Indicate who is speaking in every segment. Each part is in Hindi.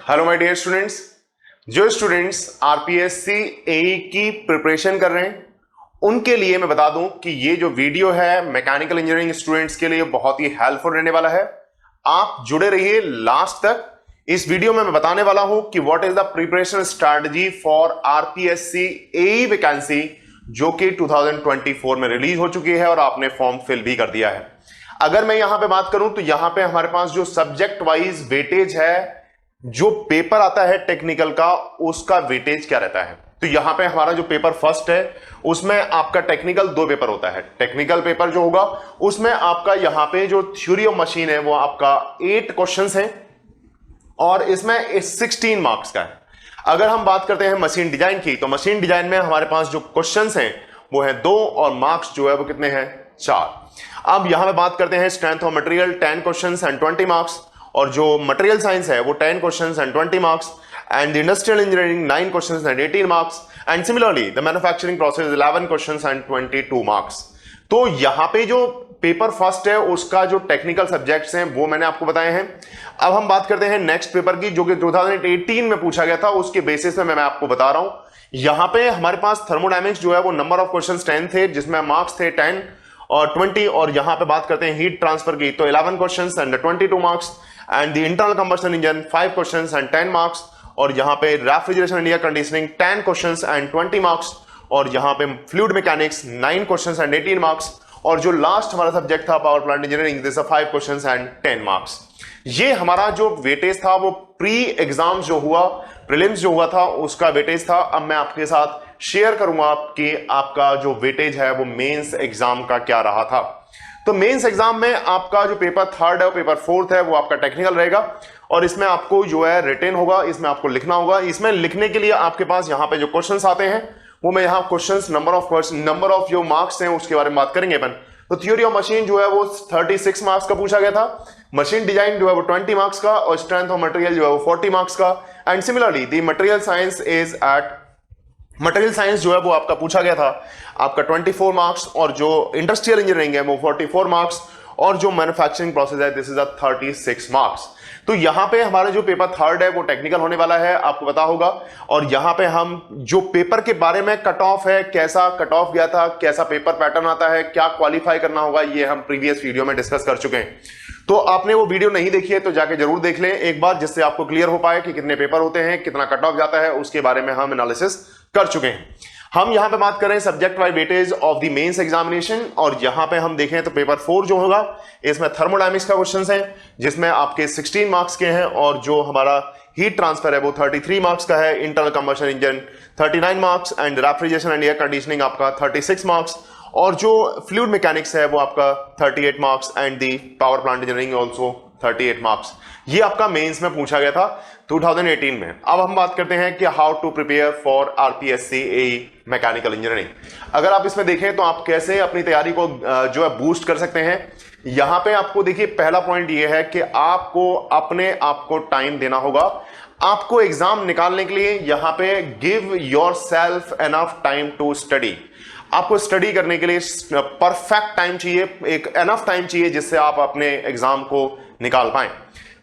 Speaker 1: Hello my dear students. जो स्टूडेंट्स आरपीएससी एई की प्रिपरेशन कर रहे हैं उनके लिए मैं बता दूं कि ये जो वीडियो है मैकेनिकल इंजीनियरिंग स्टूडेंट्स के लिए बहुत ही हेल्पफुल रहने वाला है। आप जुड़े रहिए लास्ट तक। इस वीडियो में मैं बताने वाला हूं कि what is the preparation strategy for RPSC AE vacancy जो कि 2024 में रिलीज हो चुकी है और आपने फॉर्म फिल भी कर दिया है। अगर मैं यहां पे बात करूं तो यहां पे हमारे पास जो सब्जेक्ट वाइज वेटेज है, जो पेपर आता है टेक्निकल का, उसका वेटेज क्या रहता है। तो यहां पे हमारा जो पेपर फर्स्ट है उसमें आपका टेक्निकल 2 पेपर होता है। टेक्निकल पेपर जो होगा उसमें आपका यहां पे जो थ्योरी ऑफ मशीन है वो आपका 8 क्वेश्चंस है और इसमें 16 मार्क्स का है। अगर हम बात करते हैं मशीन डिजाइन की तो मशीन डिजाइन में हमारे पास जो क्वेश्चंस हैं वो है 2 और मार्क्स जो है वो कितने हैं, 4। अब यहां पे बात करते हैं strength of material 10 questions and 20 marks, और जो मटेरियल साइंस है वो 10 questions and 20 marks, and the industrial engineering 9 questions and 18 marks, and similarly the manufacturing process 11 questions and 22 marks. तो यहां पे जो पेपर फर्स्ट है उसका जो टेक्निकल सब्जेक्ट्स हैं वो मैंने आपको बताए हैं। अब हम बात करते हैं नेक्स्ट पेपर की जो कि 2018 में पूछा गया था, उसके बेसिस में मैं आपको बता रहा हूं। यहां पे हमारे पास थर्मोडायनेमिक्स जो है वो नंबर ऑफ क्वेश्चंस 10 थे जिसमें मार्क्स थे 10 और 20, और यहां पे बात करते हैं हीट ट्रांसफर की तो 11 questions and 22 marks, and the internal combustion engine 5 questions and 10 marks, और यहां पे refrigeration and air conditioning 10 questions and 20 marks, और यहां पे fluid mechanics 9 questions and 18 marks, और जो लास्ट हमारा सब्जेक्ट था power plant engineering this 5 questions and 10 marks. ये हमारा जो वेटेज था वो प्री एग्जाम जो हुआ, प्रीलिम्स जो हुआ था उसका वेटेज था। अब मैं आपके साथ शेयर करूंगा कि आपका जो वेटेज है वो मेंस एग्जाम का क्या रहा था। तो मेंस एग्जाम में आपका जो पेपर थर्ड है, पेपर फोर्थ है, वो आपका टेक्निकल रहेगा और इसमें आपको जो है रिटेन होगा, इसमें आपको लिखना होगा। इसमें लिखने के लिए आपके पास यहाँ पे जो क्वेश्चंस आते हैं वो मैं यहाँ क्वेश्चंस नंबर ऑफ जो मार्क्स हैं उसके बारे में बात करेंगे अपन। तो थ्योरी ऑफ मशीन जो है वो 36 मार्क्स का पूछा गया था, मशीन डिजाइन जो है वो 20 मार्क्स का, और स्ट्रेंथ ऑफ मटेरियल जो है वो 40 मार्क्स का, and similarly the material science जो है वो आपका पूछा गया था आपका 24 मार्क्स, और जो इंडस्ट्रियल इंजीनियरिंग है वो 44 मार्क्स, और जो मैन्युफैक्चरिंग प्रोसेस है दिस इज 36 मार्क्स। तो यहां पे हमारा जो पेपर थर्ड है वो टेक्निकल होने वाला है, आपको पता होगा। और यहां पे हम जो पेपर के बारे में कट ऑफ है, कैसा कट ऑफ गया था, कैसा पेपर पैटर्न आता है, क्या क्वालिफाई करना होगा, ये हम प्रीवियस वीडियो में डिस्कस कर चुके हैं। तो आपने वो वीडियो नहीं देखी है तो जाके जरूर देख लें एक बार, जिससे आपको क्लियर हो पाए कि कितने पेपर होते हैं, कितना कट ऑफ जाता है, उसके बारे में हम एनालिसिस कर चुके हैं। हम यहां पे बात करें subject wise weightage of the mains examination, और यहां पे हम देखें तो पेपर 4 जो होगा इसमें थर्मोडायनेमिक्स का क्वेश्चंस है जिसमें आपके 16 मार्क्स के हैं, और जो हमारा हीट ट्रांसफर है वो 33 मार्क्स का है, internal combustion engine 39 marks, and refrigeration and air conditioning आपका 36 मार्क्स, और जो फ्लूइड मैकेनिक्स है वो आपका 38 marks, and the power plant engineering also 38 marks. ये आपका मेंस में पूछा गया था 2018 में। अब हम बात करते हैं कि how to prepare for RPSC AE mechanical engineering. अगर आप इसमें देखें तो आप कैसे अपनी तैयारी को जो है बूस्ट कर सकते हैं। यहां पे आपको देखिए पहला पॉइंट ये है कि आपको अपने आप को टाइम देना होगा। आपको एग्जाम निकालने के लिए यहां पे give yourself enough time to study. आपको स्टडी करने के लिए परफेक्ट टाइम चाहिए, एक एनफ टाइम चाहिए जिससे आप अपने एग्जाम को निकाल पाएं।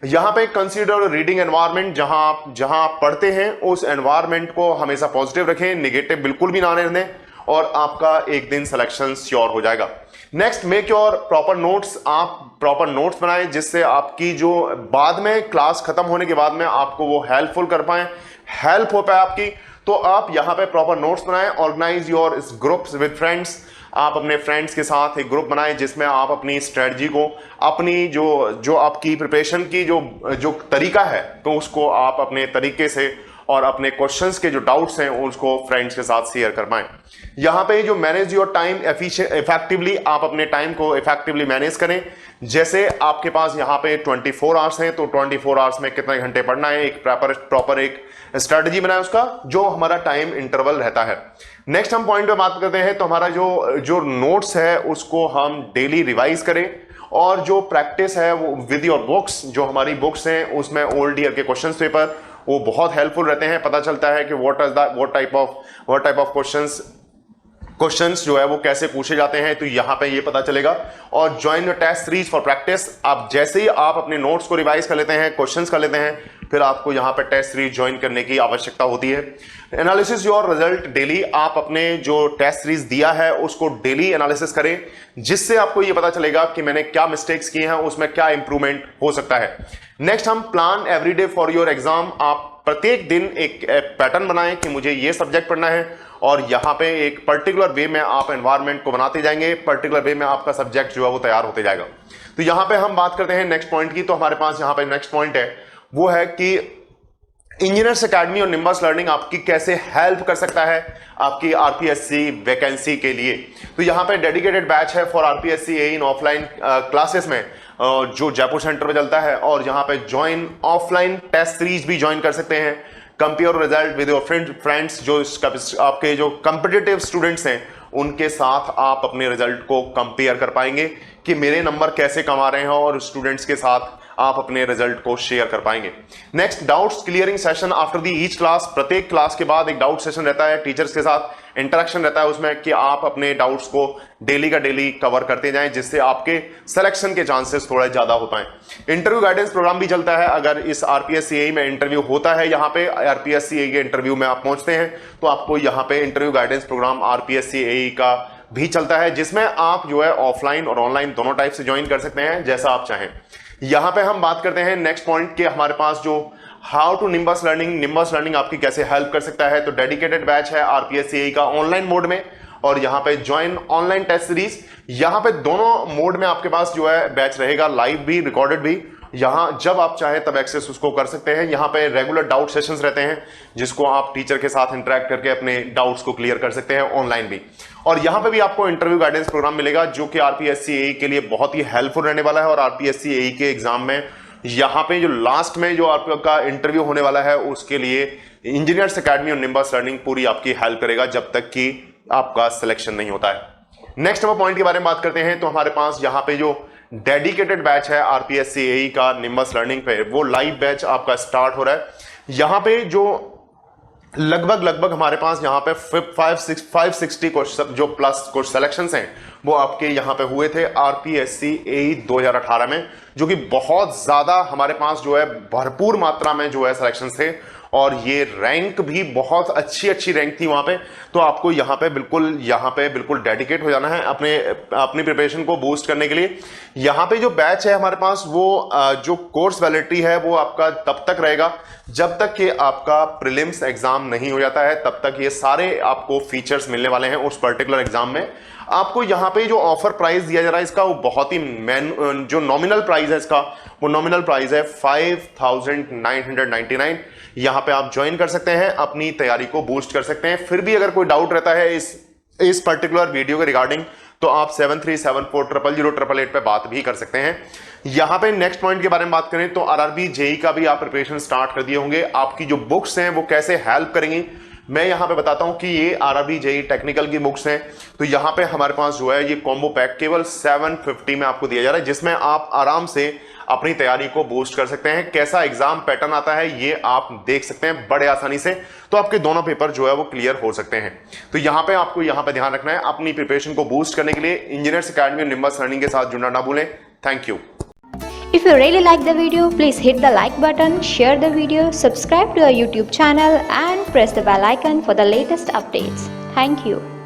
Speaker 1: यहां पे कंसीडर रीडिंग एनवायरनमेंट, जहां आप पढ़ते हैं उस एनवायरनमेंट को हमेशा पॉजिटिव रखें, नेगेटिव बिल्कुल भी ना रहने, और आपका एक दिन सिलेक्शन श्योर हो जाएगा। Next, make your proper notes. आप प्रॉपर नोट्स बनाएं जिससे आपकी जो बाद में क्लास खत्म होने के बाद में आपको वो हेल्पफुल कर पाए, हेल्प हो पाए आपकी। तो आप यहां पे प्रॉपर नोट्स बनाएं। Organise your groups with friends. आप अपने फ्रेंड्स के साथ एक ग्रुप बनाएं जिसमें आप अपनी स्ट्रेटजी को, अपनी जो आपकी प्रिपरेशन की जो तरीका है तो उसको आप अपने तरीके से और अपने क्वेश्चंस के जो डाउट्स हैं उसको फ्रेंड्स के साथ शेयर कर पाएं। यहां पे जो मैनेज योर टाइम इफेक्टिवली, आप अपने टाइम को इफेक्टिवली मैनेज करें। जैसे आपके पास यहां पे 24 आवर्स हैं तो 24 आवर्स में कितने घंटे पढ़ना है, एक प्रॉपर एक स्ट्रेटजी बनाए उसका, जो हमारा टाइम इंटरवल रहता है। नेक्स्ट हम पॉइंट पे बात करते हैं तो हमारा जो नोट्स है उसको हम डेली रिवाइज करें, और जो प्रैक्टिस है वो विद योर बुक्स, जो हमारी बुक्स हैं उसमें ओल्ड ईयर के क्वेश्चन पेपर वो बहुत हेल्पफुल रहते हैं। पता चलता है कि व्हाट टाइप ऑफ क्वेश्चंस जो है वो कैसे पूछे जाते हैं, तो यहां पे ये पता चलेगा। और join your test series for practice, आप जैसे ही आप अपने नोट्स को रिवाइज कर लेते हैं, क्वेश्चंस कर लेते हैं, फिर आपको यहां पे टेस्ट सीरीज ज्वाइन करने की आवश्यकता होती है। एनालिसिस योर रिजल्ट डेली, आप अपने जो टेस्ट सीरीज दिया है उसको डेली एनालिसिस करें, जिससे आपको ये पता चलेगा कि मैंने क्या मिस्टेक्स किए हैं, उसमें क्या इंप्रूवमेंट हो सकता है। नेक्स्ट, हम plan everyday for your exam, आप प्रत्येक दिन एक पैटर्न बनाएं कि मुझे ये सब्जेक्ट पढ़ना है, और यहां पे एक पर्टिकुलर वे में आप एनवायरनमेंट को बनाते जाएंगे, पर्टिकुलर वे में आपका सब्जेक्ट जो है वो तैयार होते जाएगा। तो यहां पे हम बात करते हैं नेक्स्ट पॉइंट की। तो हमारे पास यहां पे नेक्स्ट पॉइंट है, वो है कि इंजीनियर्स एकेडमी और निम्बस लर्निंग आपकी कैसे हेल्प कर सकता है आपकी आरपीएससी वैकेंसी के लिए। तो यहां पे डेडिकेटेड बैच है for RPSC A in offline classes में, जो जयपुर सेंटर में चलता है, और यहां पे ज्वाइन ऑफलाइन टेस्ट सीरीज भी ज्वाइन कर सकते हैं। Compare result with your friends, जो आपके जो कॉम्पिटिटिव स्टूडेंट्स हैं उनके साथ आप अपने रिजल्ट को कंपेयर कर पाएंगे कि मेरे नंबर कैसे कमा रहे हैं, और स्टूडेंट्स के साथ आप अपने रिजल्ट को शेयर कर पाएंगे। Next, doubts clearing session after the each class, प्रत्येक क्लास के बाद एक डाउट सेशन रहता है, टीचर्स के साथ इंटरेक्शन रहता है उसमें, कि आप अपने डाउट्स को डेली का डेली कवर करते जाएं, जिससे आपके सिलेक्शन के चांसेस थोड़े ज्यादा हो पाए। इंटरव्यू गाइडेंस प्रोग्राम भी चलता है, अगर इस आरपीएससी में इंटरव्यू होता है, यहाँ पे आरपीएससी के इंटरव्यू में आप पहुंचते हैं, तो आपको यहाँ पे इंटरव्यू गाइडेंस प्रोग्राम आरपीएससी का भी चलता है, जिसमें आप जो है ऑफलाइन और ऑनलाइन दोनों टाइप से ज्वाइन कर सकते हैं, जैसा आप चाहें। यहां पे हम बात करते हैं नेक्स्ट पॉइंट के, हमारे पास जो हाउ टू निम्बस लर्निंग आपकी कैसे हेल्प कर सकता है। तो डेडिकेटेड बैच है आरपीएससी का ऑनलाइन मोड में, और यहां पे ज्वाइन ऑनलाइन टेस्ट सीरीज, यहां पे दोनों मोड में आपके पास जो है बैच रहेगा, लाइव भी रिकॉर्डेड भी। यहां जब आप चाहे तब एक्सेस उसको कर सकते हैं। यहां पे रेगुलर डाउट सेशंस रहते हैं, जिसको आप टीचर के साथ इंटरेक्ट करके अपने डाउट्स को क्लियर कर सकते हैं ऑनलाइन भी। और यहां पे भी आपको इंटरव्यू गाइडेंस प्रोग्राम मिलेगा, जो कि आरपीएससी एई के लिए बहुत ही हेल्पफुल रहने वाला है। और आरपीएससी एई के एग्जाम में यहां पे जो लास्ट में जो आपका इंटरव्यू होने वाला है, उसके लिए इंजीनियर्स एकेडमी और निम्बस लर्निंग पूरी आपकी हेल्प करेगा, जब तक कि आपका सिलेक्शन नहीं होता है। नेक्स्ट हम पॉइंट के बारे में बात करते हैं। तो हमारे पास यहाँ पे जो डेडिकेटेड बैच है आरपीएससी एई का निम्बस लर्निंग पे, वो लाइव बैच आपका स्टार्ट हो रहा है। यहाँ पे जो लगभग हमारे पास यहाँ पे 560 जो प्लस कुछ सिलेक्शंस हैं, वो आपके यहाँ पे हुए थे आरपीएससी एई 2018 में, जो कि बहुत ज्यादा हमारे पास जो है भरपूर मात्रा में जो है सिलेक्शंस थे, और ये रैंक भी बहुत अच्छी रैंक थी वहां पे। तो आपको यहाँ पे बिल्कुल डेडिकेट हो जाना है अपनी प्रिपरेशन को बूस्ट करने के लिए। यहाँ पे जो बैच है हमारे पास, वो जो कोर्स वैलिडिटी है वो आपका तब तक रहेगा जब तक कि आपका प्रीलिम्स एग्जाम नहीं हो जाता है, तब तक ये सारे आपको फीचर्स मिलने वाले हैं उस पर्टिकुलर एग्जाम में। आपको यहाँ पे जो ऑफर प्राइस दिया जा रहा है इसका, वो बहुत ही जो नॉमिनल प्राइस है इसका, वो नॉमिनल प्राइस है 5999। यहाँ पे आप ज्वाइन कर सकते हैं, अपनी तैयारी को बूस्ट कर सकते हैं। फिर भी अगर कोई डाउट रहता है इस पर्टिकुलर वीडियो के रिगार्डिंग, तो आप 7374000888 पे बात भी कर सकते हैं। यहाँ पे नेक्स्ट पॉइंट के बारे में बात करें तो आरआरबी जेई का भी आप प्रिपरेशन स्टार्ट कर दिए होंगे। आपकी जो बुक्स हैं वो कैसे हेल्प करेंगी, मैं यहाँ पे बताता हूँ कि ये आरआरबी जेई टेक्निकल की बुक्स हैं। तो यहाँ पे हमारे पास जो है ये कॉम्बो पैक केवल 750 में आपको दिया जा रहा है, जिसमें आप आराम से अपनी तैयारी को बूस्ट कर सकते हैं। कैसा एग्जाम पैटर्न आता है ये आप देख सकते हैं बड़े आसानी से, तो आपके दोनों पेपर जो है वो क्लियर हो सकते हैं। तो यहाँ पे आपको यहाँ पे ध्यान रखना है, अपनी प्रिपरेशन को बूस्ट करने के लिए इंजीनियर्स एकेडमी और निम्बस लर्निंग के साथ जुड़ना ना भूलें। Thank you.
Speaker 2: If you really like the video, please hit the like button, share the video, subscribe to our YouTube channel and press the bell icon for the latest updates. Thank you.